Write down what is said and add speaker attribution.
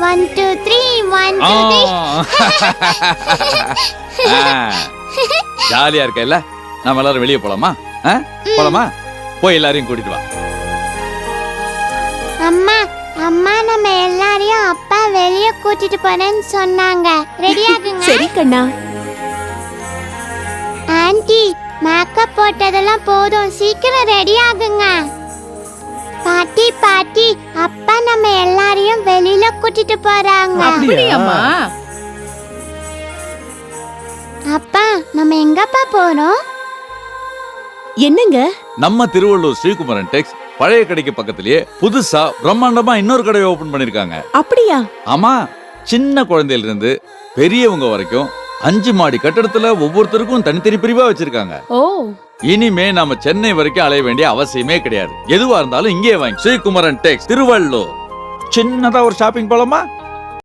Speaker 1: 1 2 3 1 2 3
Speaker 2: ஜாலியா இருக்க இல்ல? நாம எல்லாரும் வெளியே போலாமா? போலாமா? போய் எல்லாரையும் கூட்டிட்டு வா.
Speaker 1: அம்மா அம்மா நம்ம எல்லாரையும் அப்பா வெளிய கூட்டிட்டு போறேன்னு சொன்னாங்க. ரெடியாகுங்க.
Speaker 3: சரி கண்ணா.
Speaker 1: ஆன்ட்டி மேக்கப் போட்டதெல்லாம் போதும், சீக்கிரம் ரெடி ஆகுங்க. பாட்டி பாட்டி அப்பா நம்ம எல்லாரையும் வெளியில கூட்டிட்டு போறாங்க.
Speaker 3: அப்படியாம்மா?
Speaker 1: அப்பா நம்ம எங்கப்பா போறோம்?
Speaker 3: என்னங்க?
Speaker 2: நம்ம திருவள்ளூர் ஸ்ரீகுமரன் டெக்ஸ் பழைய கடைக்கு பக்கத்திலேயே புதுசா பிரம்மாண்டமா இன்னொரு கடையை ஓபன் பண்ணிருக்காங்க.
Speaker 3: அப்படியா?
Speaker 2: ஆமா, சின்ன குழந்தையில இருந்து பெரியவங்க வரைக்கும் 5 மாடி கட்டடத்துல ஒவ்வொருத்தருக்கும் தனித்தனி பிரிவா வச்சிருக்காங்க.
Speaker 3: ஓ,
Speaker 2: இனிமே நாம சென்னை வரைக்கும் அலைய வேண்டிய அவசியமே கிடையாது. எதுவா இருந்தாலும் இங்கே வாங்கி. ஸ்ரீகுமரன் டெக்ஸ் திருவள்ளூர். சின்னதா ஒரு ஷாப்பிங் போலாமா?